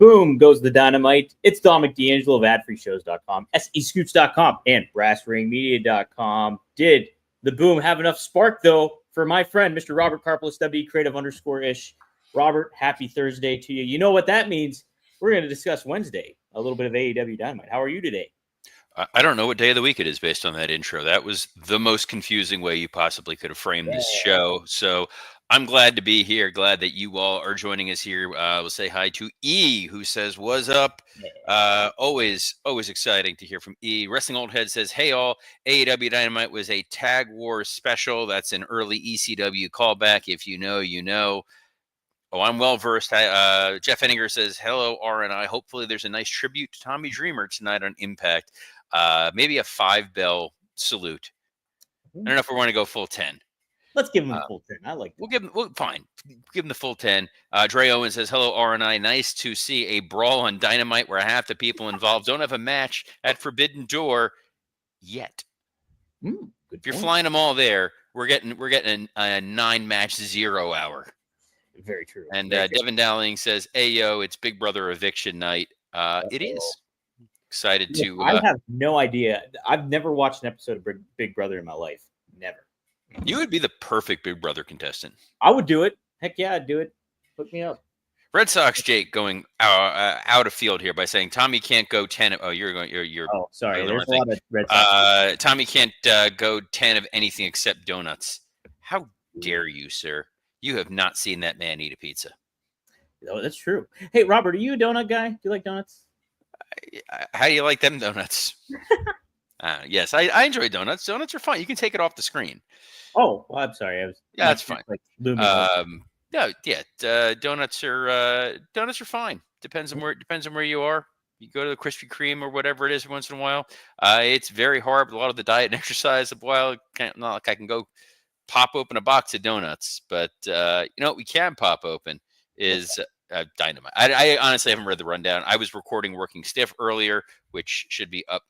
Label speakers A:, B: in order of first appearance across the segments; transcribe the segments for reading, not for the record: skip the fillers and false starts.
A: boom goes the dynamite. It's Dominic D'Angelo of adfreeshows.com, SEScoots.com, and brassringmedia.com. Did the boom have enough spark, though, for my friend, Mr. Robert Karpelis, WE Creative _ish. Robert, happy Thursday to you. You know what that means. We're going to discuss Wednesday, a little bit of AEW Dynamite. How are you today?
B: I don't know what day of the week it is based on that intro. That was the most confusing way you possibly could have framed this show. So I'm glad to be here. Glad that you all are joining us here. We'll say hi to E, who says, "What's up?" Always exciting to hear from E. Wrestling Old Head says, "Hey all, AEW Dynamite was a Tag Wars special. That's an early ECW callback. If you know, you know." Oh, I'm well versed. Jeff Henninger says, "Hello, R&I. Hopefully there's a nice tribute to Tommy Dreamer tonight on Impact. Maybe a 5-bell salute. I don't know if we want to go full 10.
A: Let's give him a full 10. I like that.
B: Fine. Give him the full 10. Dre Owen says, "Hello, R&I. Nice to see a brawl on Dynamite where half the people involved don't have a match at Forbidden Door yet. If you're flying them all there, we're getting a 9-match 0 hour."
A: Very true.
B: And Devin Dowling says, "Ayo, it's Big Brother eviction night." It is. Excited to.
A: I have no idea. I've never watched an episode of Big Brother in my life. Never.
B: You would be the perfect Big Brother contestant.
A: I would do it. Heck yeah, I'd do it. Hook me up.
B: Red Sox Jake going out of field here by saying Tommy can't go 10. Oh, you're.
A: Oh, sorry. There's a lot of Red Sox.
B: Tommy can't go 10 of anything except donuts. How dare you, sir? You have not seen that man eat a pizza.
A: Oh, that's true. Hey, Robert, are you a donut guy? Do you like donuts?
B: How do you like them donuts? Yes, I enjoy donuts. Donuts are fun. You can take it off the screen.
A: Oh, well, I'm sorry.
B: Yeah, that's fine.
A: Like,
B: donuts are fine. Depends on where you are. You go to the Krispy Kreme or whatever it is once in a while. It's very hard with a lot of the diet and exercise. Not like I can go pop open a box of donuts, but what we can pop open is Dynamite. I honestly haven't read the rundown. I was recording Working Stiff earlier, which should be up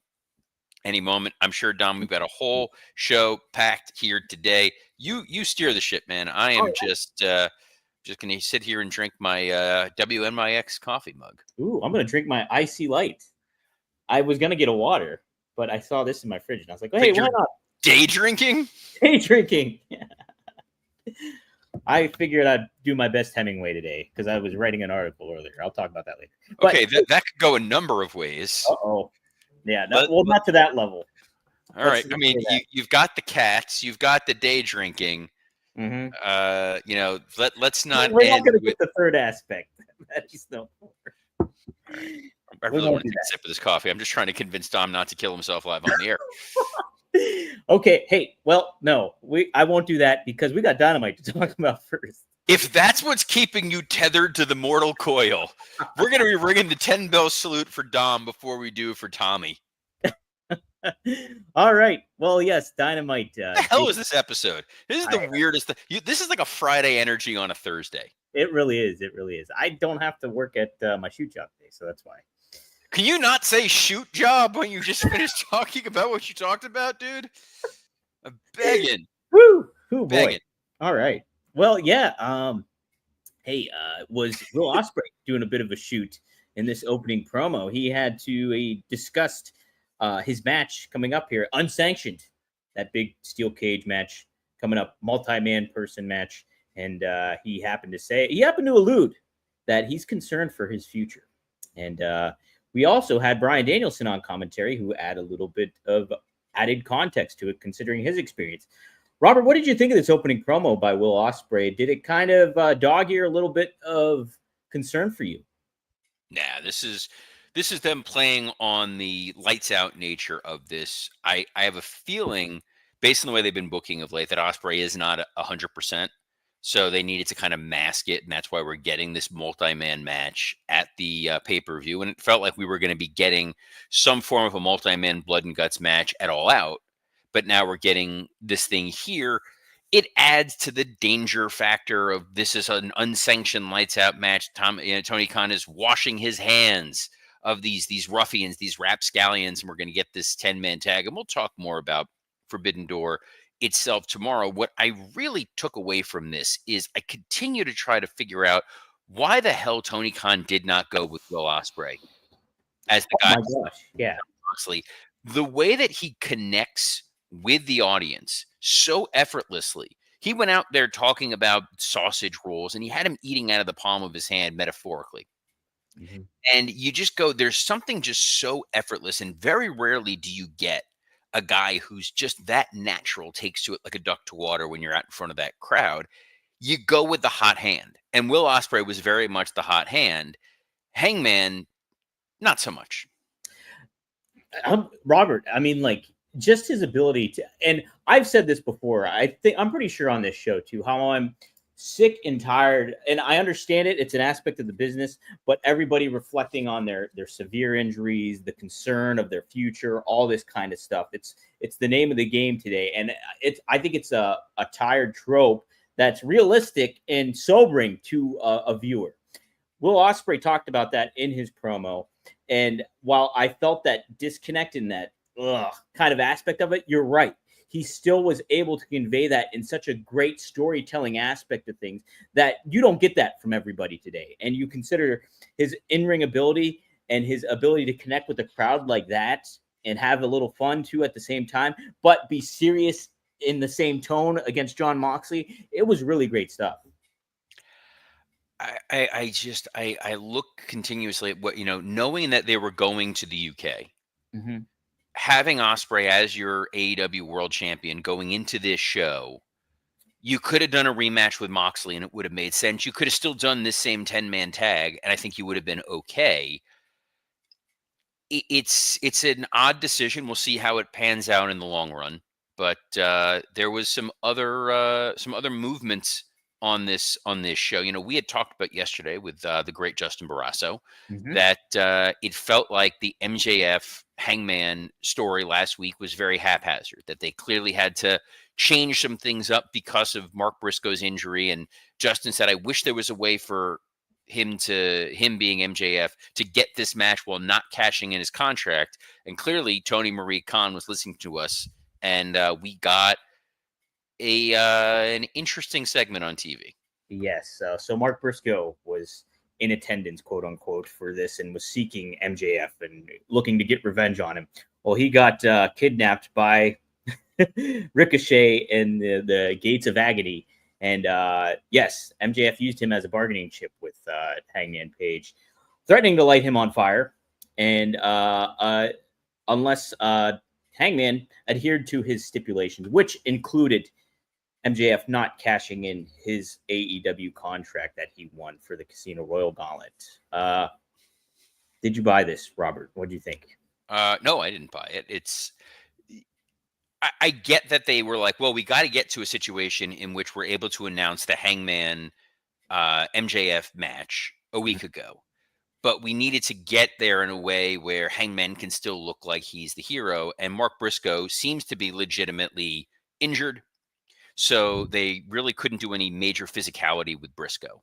B: any moment. I'm sure, Dom, we've got a whole show packed here today. You steer the ship, man. I am just going to sit here and drink my WNYX coffee mug.
A: Ooh, I'm going to drink my Icy Light. I was going to get a water, but I saw this in my fridge, and I was like, oh, hey, why not?
B: Day drinking?
A: Day drinking. I figured I'd do my best Hemingway today because I was writing an article earlier. I'll talk about that later.
B: Okay, that could go a number of ways.
A: Uh-oh. Yeah, not to that level.
B: All right. I mean, you've got the cats. You've got the day drinking.
A: Mm-hmm.
B: Let's not
A: We're not
B: end
A: going to
B: with
A: get the third aspect. That is no more.
B: I really want to take a sip of this coffee. I'm just trying to convince Dom not to kill himself live on the air.
A: Okay. Hey, well, no, I won't do that because we got Dynamite to talk about first.
B: If that's what's keeping you tethered to the mortal coil, we're going to be ringing the 10-bell salute for Dom before we do for Tommy.
A: All right. Well, yes, Dynamite.
B: What the hell is this episode? This is the weirdest. This is like a Friday energy on a Thursday.
A: It really is. It really is. I don't have to work at my shoot job today, so that's why.
B: Can you not say shoot job when you just finished talking about what you talked about, dude? I'm begging.
A: Woo! Boy.
B: Begging.
A: All right. Well, yeah. Was Will Ospreay doing a bit of a shoot in this opening promo? He had to discussed his match coming up here, unsanctioned, that big steel cage match coming up, multi-man person match, and he happened to allude that he's concerned for his future, and we also had Bryan Danielson on commentary, who added a little bit of added context to it, considering his experience. Robert, what did you think of this opening promo by Will Ospreay? Did it kind of dog ear a little bit of concern for you?
B: Nah, this is them playing on the lights out nature of this. I have a feeling, based on the way they've been booking of late, that Ospreay is not 100%. So they needed to kind of mask it, and that's why we're getting this multi-man match at the pay-per-view. And it felt like we were going to be getting some form of a multi-man blood and guts match at All Out. But now we're getting this thing here. It adds to the danger factor of this is an unsanctioned lights-out match. Tony Khan is washing his hands of these ruffians, these rapscallions, and we're going to get this 10-man tag. And we'll talk more about Forbidden Door itself tomorrow. What I really took away from this is I continue to try to figure out why the hell Tony Khan did not go with Will Ospreay as the
A: Oh
B: guy
A: my gosh. Yeah.
B: Moxley. The way that he connects with the audience so effortlessly. He went out there talking about sausage rolls and he had him eating out of the palm of his hand metaphorically.
A: Mhm.
B: And you just go, there's something just so effortless. And very rarely do you get a guy who's just that natural, takes to it like a duck to water when you're out in front of that crowd. You go with the hot hand. And Will Ospreay was very much the hot hand. Hangman, not so much.
A: Robert, I mean, like, just his ability to, and I've said this before. I'm pretty sure on this show too, how I'm sick and tired, and I understand it. It's an aspect of the business, but everybody reflecting on their severe injuries, the concern of their future, all this kind of stuff. It's the name of the game today, and I think it's a tired trope that's realistic and sobering to a viewer. Will Ospreay talked about that in his promo. And while I felt that disconnect in that kind of aspect of it, you're right. He still was able to convey that in such a great storytelling aspect of things that you don't get that from everybody today. And you consider his in-ring ability and his ability to connect with the crowd like that and have a little fun too at the same time, but be serious in the same tone against John Moxley. It was really great stuff.
B: I look continuously at what, knowing that they were going to the UK,
A: Mm-hmm.
B: having Osprey as your AEW world champion going into this show, you could have done a rematch with Moxley and it would have made sense. You could have still done this same 10-man tag, and I think you would have been okay. It's an odd decision. We'll see how it pans out in the long run. But there was some other movements on this show. We had talked about yesterday with the great Justin Barrasso
A: Mm-hmm.
B: that it felt like the MJF Hangman story last week was very haphazard. That they clearly had to change some things up because of Mark Briscoe's injury. And Justin said, "I wish there was a way for him being MJF to get this match while not cashing in his contract." And clearly, Tony Marie Khan was listening to us, and we got an interesting segment on TV.
A: Yes. So Mark Briscoe was in attendance, quote unquote, for this and was seeking MJF and looking to get revenge on him. Well, he got kidnapped by Ricochet in the Gates of Agony. And yes, MJF used him as a bargaining chip with Hangman Page, threatening to light him on fire. And unless Hangman adhered to his stipulations, which included MJF not cashing in his AEW contract that he won for the Casino Royal Gauntlet. Did you buy this, Robert? What do you think?
B: No, I didn't buy it. I get that they were like, well, we got to get to a situation in which we're able to announce the Hangman MJF match a week ago. But we needed to get there in a way where Hangman can still look like he's the hero. And Mark Briscoe seems to be legitimately injured. So they really couldn't do any major physicality with Briscoe.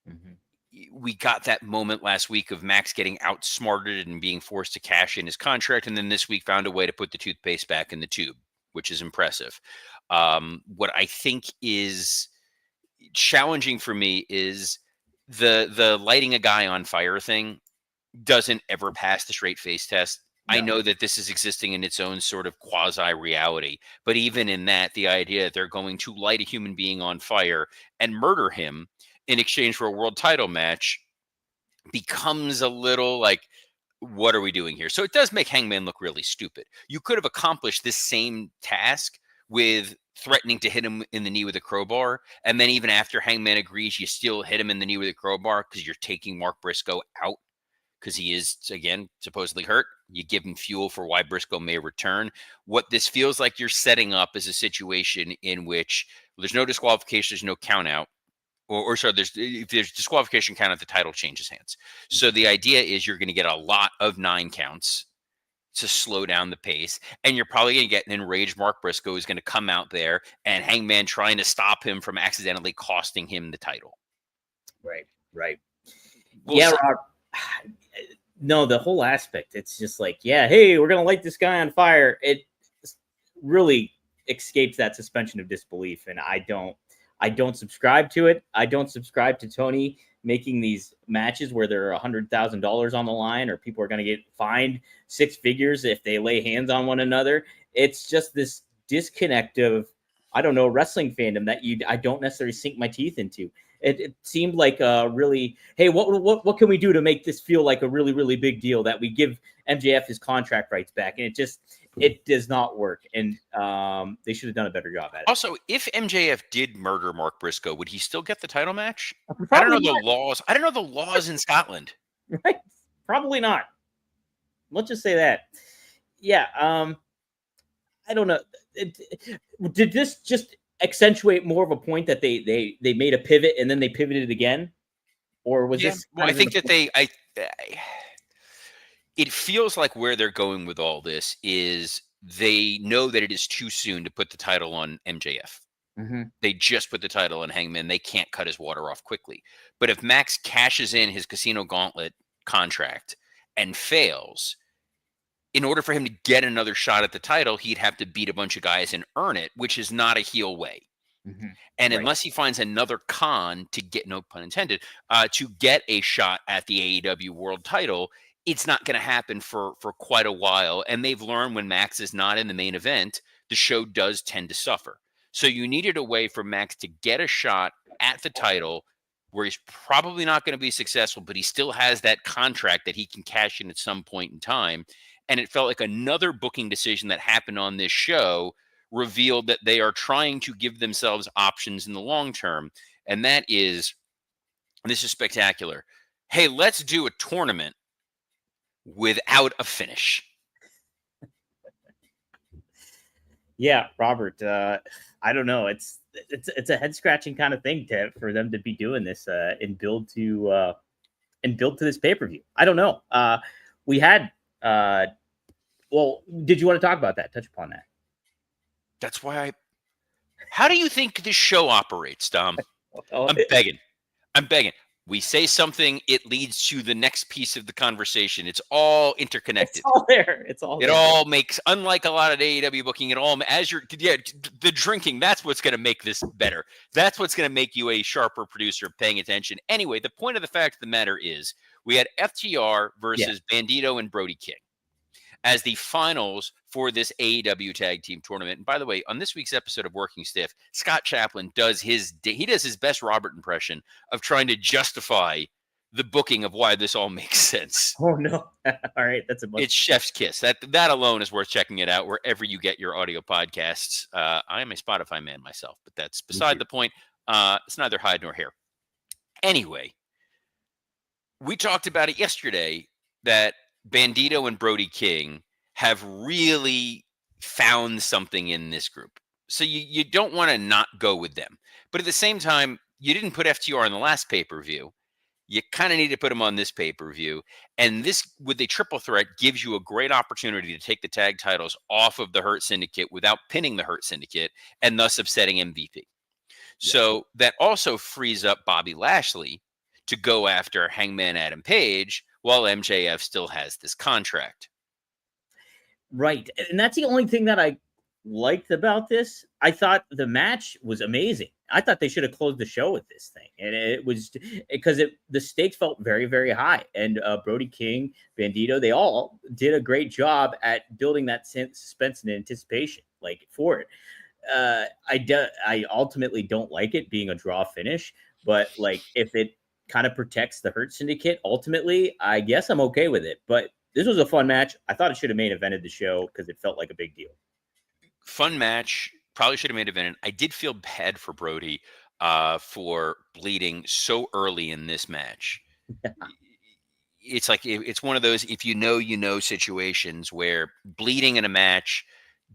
A: Mm-hmm.
B: We got that moment last week of Max getting outsmarted and being forced to cash in his contract. And then this week found a way to put the toothpaste back in the tube, which is impressive. What I think is challenging for me is the lighting a guy on fire thing doesn't ever pass the straight face test.
A: No.
B: I know that this is existing in its own sort of quasi reality, but even in that, the idea that they're going to light a human being on fire and murder him in exchange for a world title match becomes a little like, what are we doing here? So it does make Hangman look really stupid. You could have accomplished this same task with threatening to hit him in the knee with a crowbar. And then even after Hangman agrees, you still hit him in the knee with a crowbar because you're taking Mark Briscoe out because he is, again, supposedly hurt. You give him fuel for why Briscoe may return. What this feels like you're setting up is a situation in which there's no disqualification, there's no count out. Or sorry, if there's disqualification count out, the title changes hands. So the idea is you're going to get a lot of 9 counts to slow down the pace. And you're probably going to get an enraged Mark Briscoe who's going to come out there and Hangman trying to stop him from accidentally costing him the title.
A: Right. Rob. No, the whole aspect. It's just like, hey, we're going to light this guy on fire. It really escapes that suspension of disbelief. And I don't subscribe to it. I don't subscribe to Tony making these matches where there are $100,000 on the line, or people are going to get fined six figures if they lay hands on one another. It's just this disconnect of, I don't know, wrestling fandom that I don't necessarily sink my teeth into. It seemed like a really, hey, what can we do to make this feel like a really, really big deal, that we give MJF his contract rights back? And it does not work. And they should have done a better job at it.
B: Also, if MJF did murder Mark Briscoe, would he still get the title match?
A: Probably
B: I don't know
A: not.
B: the laws. I don't know the laws in Scotland.
A: Right? Probably not. Let's just say that. Yeah. I don't know. Did this just accentuate more of a point that they made a pivot and then they pivoted again, or was this?
B: Well, I think that it feels like where they're going with all this is they know that it is too soon to put the title on MJF.
A: Mm-hmm.
B: They just put the title on Hangman. They can't cut his water off quickly. But if Max cashes in his Casino Gauntlet contract and fails, in order for him to get another shot at the title, he'd have to beat a bunch of guys and earn it, which is not a heel way.
A: Mm-hmm.
B: And
A: Right.
B: unless he finds another con to get, no pun intended, to get a shot at the AEW world title, it's not going to happen for quite a while. And they've learned when Max is not in the main event, the show does tend to suffer. So you needed a way for Max to get a shot at the title where he's probably not going to be successful, but he still has that contract that he can cash in at some point in time. And it felt like another booking decision that happened on this show revealed that they are trying to give themselves options in the long term. And that is, and this is spectacular, hey, let's do a tournament without a finish.
A: Yeah, Robert. I don't know. It's a head scratching kind of thing for them to be doing this and build to this pay per view. I don't know. We had. Well, did you want to talk about that? Touch upon that.
B: That's why how do you think this show operates, Dom? I'm begging. We say something, it leads to the next piece of the conversation. It's all interconnected.
A: It's all there. It
B: all makes, unlike a lot of AEW booking, it all, the drinking, that's what's going to make this better. That's what's going to make you a sharper producer paying attention. Anyway, the point of the fact of the matter is we had FTR versus Bandito and Brody King as the finals for this AEW tag team tournament. And by the way, on this week's episode of Working Stiff, Scott Chaplin does his best Robert impression of trying to justify the booking of why this all makes sense.
A: Oh no. All right.
B: It's chef's kiss. That alone is worth checking it out wherever you get your audio podcasts. I am a Spotify man myself, but that's beside the point. It's neither hide nor hair. Anyway, we talked about it yesterday that Bandito and Brody King have really found something in this group. So you don't want to not go with them. But at the same time, you didn't put FTR on the last pay-per-view. You kind of need to put them on this pay-per-view. And this, with a triple threat, gives you a great opportunity to take the tag titles off of the Hurt Syndicate without pinning the Hurt Syndicate and thus upsetting MVP. Yeah. So that also frees up Bobby Lashley to go after Hangman Adam Page while MJF still has this contract.
A: Right. And that's the only thing that I liked about this. I thought the match was amazing. I thought they should have closed the show with this thing. And it was because the stakes felt very, very high. And Brody King, Bandito, they all did a great job at building that suspense and anticipation for it. I ultimately don't like it being a draw finish, but if it kind of protects the Hurt Syndicate, ultimately, I guess I'm okay with it. But this was a fun match. I thought it should have main evented the show because it felt like a big deal.
B: Fun match. Probably should have main evented. I did feel bad for Brody for bleeding so early in this match. Yeah. It's like, it's one of those, if you know situations where bleeding in a match,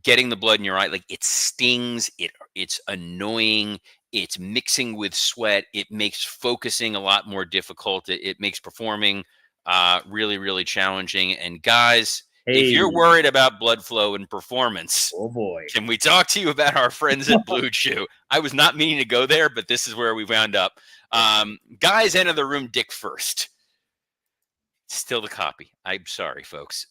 B: getting the blood in your eye, it stings, it's annoying, it's mixing with sweat, it makes focusing a lot more difficult, it makes performing really, really challenging. And guys, if you're worried about blood flow and performance,
A: oh boy,
B: can we talk to you about our friends at Blue Chew? I was not meaning to go there, but this is where we wound up. Guys, enter the room dick first. Still the copy. I'm sorry, folks.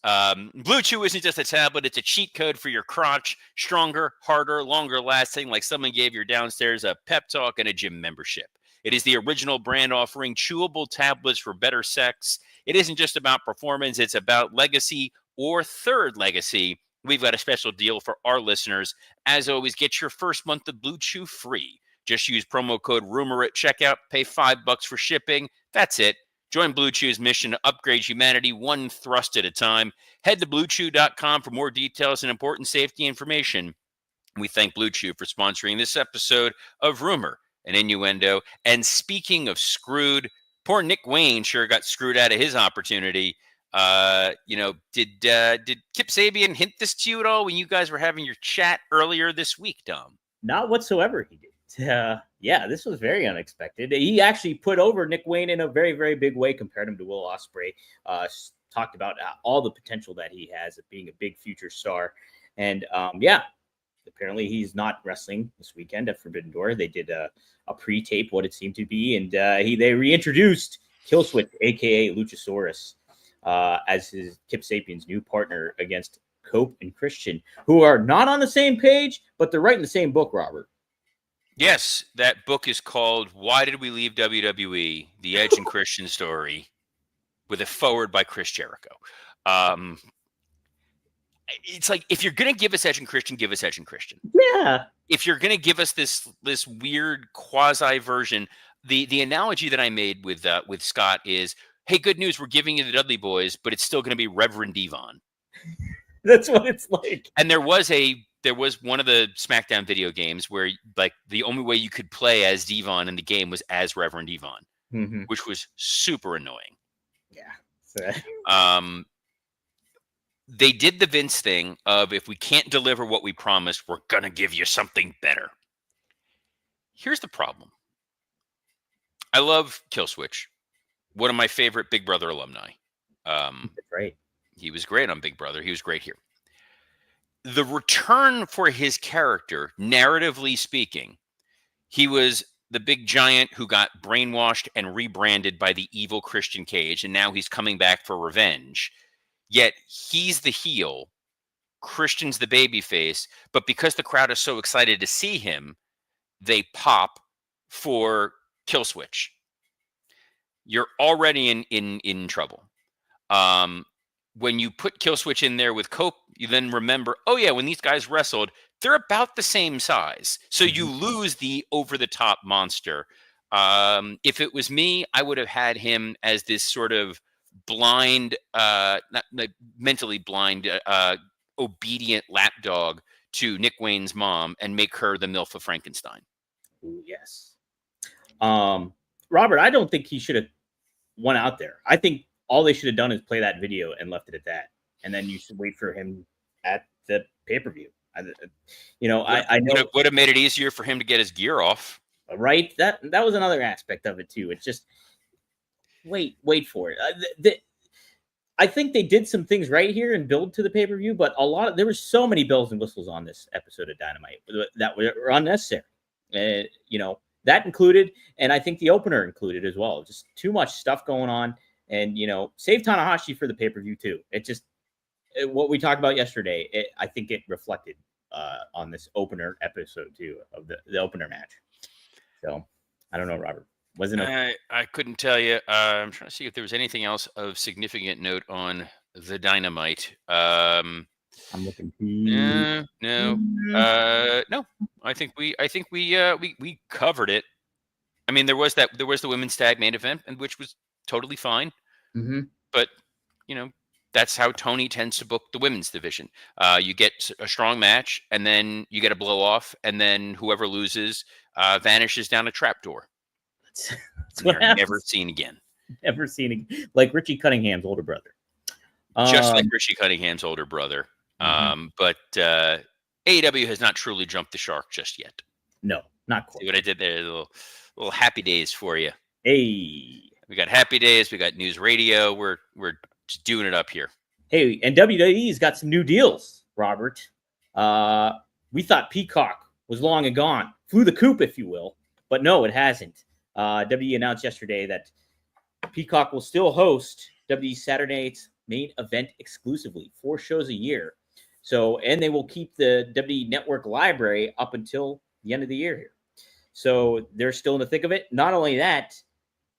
B: Blue Chew isn't just a tablet. It's a cheat code for your crotch. Stronger, harder, longer lasting, like someone gave your downstairs a pep talk and a gym membership. It is the original brand offering chewable tablets for better sex. It isn't just about performance, it's about legacy or third legacy. We've got a special deal for our listeners. As always, get your first month of Blue Chew free. Just use promo code RUMOR at checkout, pay $5 for shipping. That's it. Join Blue Chew's mission to upgrade humanity one thrust at a time. Head to bluechew.com for more details and important safety information. We thank Blue Chew for sponsoring this episode of Rumor and Innuendo. And speaking of screwed, poor Nick Wayne sure got screwed out of his opportunity. Did Kip Sabian hint this to you at all when you guys were having your chat earlier this week, Dom?
A: Not whatsoever. He did. Yeah, this was very unexpected. He actually put over Nick Wayne in a very, very big way, compared him to Will Ospreay. Talked about all the potential that he has of being a big future star. And apparently he's not wrestling this weekend at Forbidden Door. They did a pre-tape, what it seemed to be, and they reintroduced Killswitch, aka Luchasaurus, as his Kip Sabian's new partner against Cope and Christian, who are not on the same page, but they're writing the same book, Robert.
B: Yes, that book is called Why Did We Leave WWE? The Edge and Christian Story, with a foreword by Chris Jericho. It's like, if you're going to give us Edge and Christian, give us Edge and Christian.
A: Yeah.
B: If you're going to give us this weird quasi version, the analogy that I made with Scott is, hey, good news, we're giving you the Dudley Boys, but it's still going to be Reverend Devon.
A: That's what it's like.
B: And there was one of the SmackDown video games where, like, the only way you could play as Devon in the game was as Reverend Devon, which was super annoying.
A: Yeah.
B: They did the Vince thing of, if we can't deliver what we promised, we're going to give you something better. Here's the problem. I love Killswitch, one of my favorite Big Brother alumni.
A: That's right.
B: He was great on Big Brother. He was great here. The return for his character, narratively speaking, he was the big giant who got brainwashed and rebranded by the evil Christian Cage, and now he's coming back for revenge. Yet he's the heel, Christian's the babyface, but because the crowd is so excited to see him, they pop for Killswitch. You're already in trouble. When you put Killswitch in there with Cope, you then remember, oh yeah, when these guys wrestled, they're about the same size. So you lose the over-the-top monster. If it was me, I would have had him as this sort of blind, not mentally blind, obedient lapdog to Nick Wayne's mom, and make her the MILF of Frankenstein.
A: Ooh, yes. Robert, I don't think he should have went out there. I think all they should have done is play that video and left it at that. And then you should wait for him at the pay-per-view. I know
B: would have made it easier for him to get his gear off.
A: Right. That was another aspect of it too. It's just wait for it. I think they did some things right here and build to the pay-per-view, but there were so many bells and whistles on this episode of Dynamite that were unnecessary. That included, and I think the opener included as well. Just too much stuff going on. And, save Tanahashi for the pay-per-view too. It just, what we talked about yesterday, I think it reflected on this opener episode too, of the opener match. So, I don't know, Robert.
B: I couldn't tell you. I'm trying to see if there was anything else of significant note on the Dynamite.
A: I'm looking.
B: No. I think we covered it. I mean, there was the women's tag main event, and which was totally fine. But that's how Tony tends to book the women's division. You get a strong match, and then you get a blow off, and then whoever loses vanishes down a trapdoor.
A: That's what happens.
B: Never seen again.
A: Never seen again. Like Richie Cunningham's older brother.
B: Just like Richie Cunningham's older brother. But AEW has not truly jumped the shark just yet.
A: No, not quite.
B: See what I did there? Little happy days for you.
A: Hey.
B: We got happy days. We got news radio. We're just doing it up here.
A: Hey, and WWE's got some new deals, Robert. We thought Peacock was long and gone. Flew the coop, if you will. But no, it hasn't. WWE announced yesterday that Peacock will still host WWE Saturday Night's main event exclusively, 4 shows a year. So, and they will keep the WWE Network library up until the end of the year here. So they're still in the thick of it. Not only that,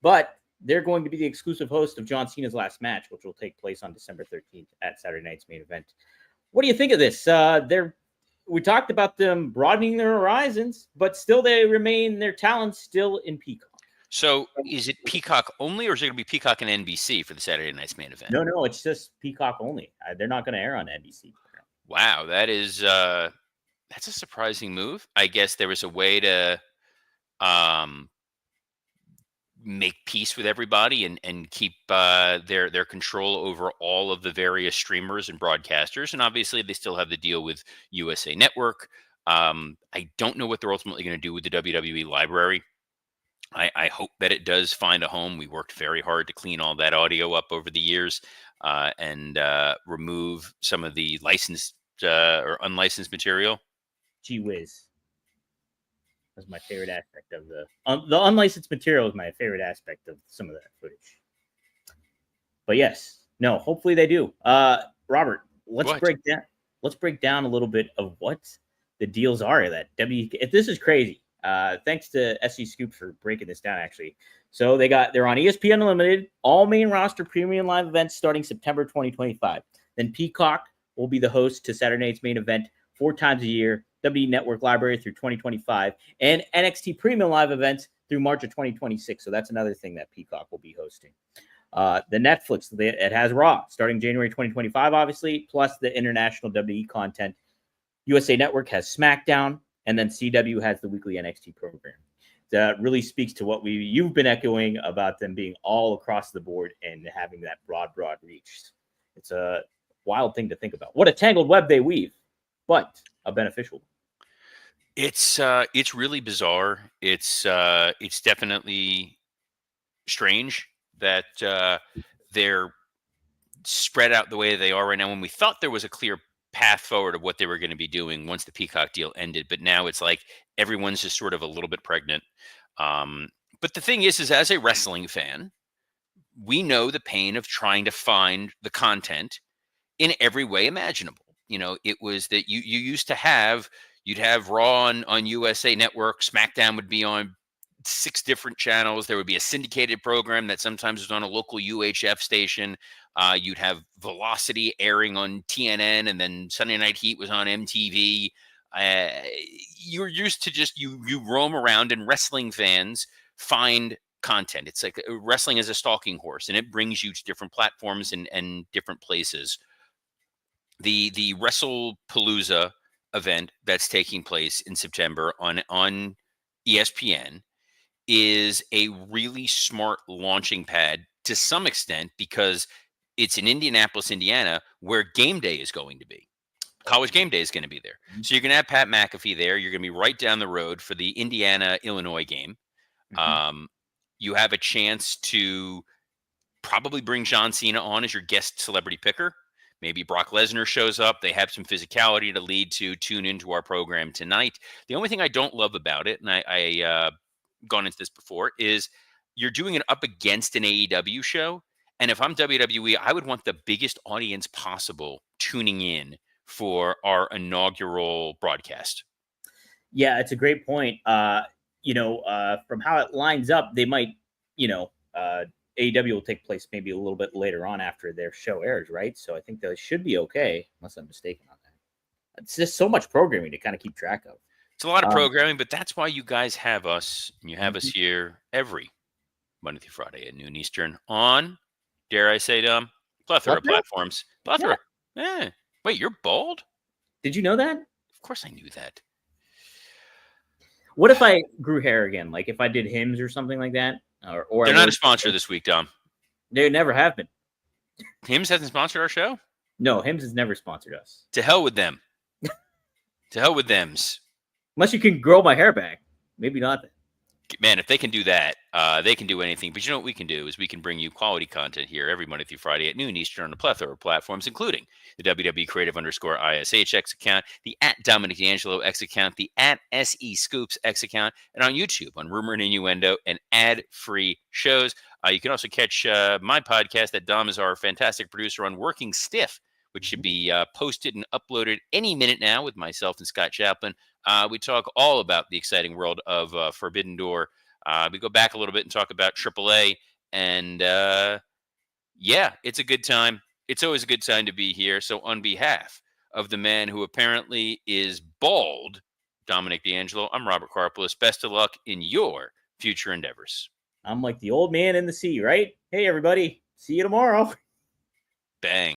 A: but they're going to be the exclusive host of John Cena's last match, which will take place on December 13th at Saturday night's main event. What do you think of this? We talked about them broadening their horizons, but still they remain their talents still in Peacock.
B: So is it Peacock only, or is it going to be Peacock and NBC for the Saturday night's main event?
A: No, it's just Peacock only. They're not going to air on NBC.
B: Wow, that's a surprising move. I guess there was a way to make peace with everybody and keep their control over all of the various streamers and broadcasters. And obviously, they still have the deal with USA Network. I don't know what they're ultimately going to do with the WWE library. I hope that it does find a home. We worked very hard to clean all that audio up over the years and remove some of the licensed or unlicensed material.
A: Gee whiz. That's my favorite aspect of the unlicensed material is my favorite aspect of some of that footage. But yes, no, hopefully they do. Robert, let's break down a little bit of what the deals are that if this is crazy. Thanks to SC Scoop for breaking this down, actually. So they're on ESPN Unlimited, all main roster premium live events starting September 2025. Then Peacock will be the host to Saturday night's main event 4 times a year, WWE Network Library through 2025, and NXT premium live events through March of 2026. So that's another thing that Peacock will be hosting. The Netflix, it has Raw starting January 2025, obviously, plus the international WWE content. USA Network has SmackDown, and then CW has the weekly NXT program. That really speaks to what you've been echoing about them being all across the board and having that broad reach. It's a wild thing to think about. What a tangled web they weave, but a beneficial one.
B: It's really bizarre. It's definitely strange that they're spread out the way they are right now. When we thought there was a clear path forward of what they were going to be doing once the Peacock deal ended, but now it's like everyone's just sort of a little bit pregnant. But the thing is as a wrestling fan, we know the pain of trying to find the content in every way imaginable. It was that you used to you'd have Raw on USA Network, SmackDown would be on 6 different channels. There would be a syndicated program that sometimes was on a local UHF station. You'd have Velocity airing on TNN, and then Sunday Night Heat was on MTV. You're used to just you roam around, and wrestling fans find content. It's like wrestling is a stalking horse, and it brings you to different platforms and different places. The WrestlePalooza event that's taking place in September on ESPN is a really smart launching pad to some extent, because it's in Indianapolis, Indiana, where game day is going to be. College game day is going to be there. So you're going to have Pat McAfee there. You're going to be right down the road for the Indiana-Illinois game. Mm-hmm. You have a chance to probably bring John Cena on as your guest celebrity picker. Maybe Brock Lesnar shows up. They have some physicality to lead to tune into our program tonight. The only thing I don't love about it, and I gone into this before, is you're doing it up against an AEW show. And if I'm WWE, I would want the biggest audience possible tuning in for our inaugural broadcast.
A: Yeah, it's a great point. From how it lines up, they might, AEW will take place maybe a little bit later on after their show airs, right? So I think they should be okay, unless I'm mistaken on that. It's just so much programming to kind of keep track of.
B: It's a lot of programming, but that's why you guys have us, and you have us here every Monday through Friday at noon Eastern on, dare I say, plethora of platforms. Plethora. Yeah. Wait, you're bald?
A: Did you know that?
B: Of course I knew that.
A: What if I grew hair again? Like if I did Hims or something like that? Or
B: they're not a sponsor this week, Dom.
A: They never have been.
B: Hims hasn't sponsored our show?
A: No, Hims has never sponsored us.
B: To hell with them. To hell with thems.
A: Unless you can grow my hair back. Maybe not then.
B: Man, if they can do that, they can do anything. But you know what we can do is we can bring you quality content here every Monday through Friday at noon Eastern on a plethora of platforms, including the WWE Creative_ISH X account, the @Dominic D'Angelo X account, the @SE Scoops X account, and on YouTube on Rumor and Innuendo and ad-free shows. You can also catch my podcast that Dom is our fantastic producer on, Working Stiff, which should be posted and uploaded any minute now with myself and Scott Chaplin We talk all about the exciting world of Forbidden Door. We go back a little bit and talk about AAA. And yeah, it's a good time. It's always a good time to be here. So, on behalf of the man who apparently is bald, Dominic D'Angelo, I'm Robert Karpolis. Best of luck in your future endeavors.
A: I'm like the old man in the sea, right? Hey, everybody. See you tomorrow.
B: Bang.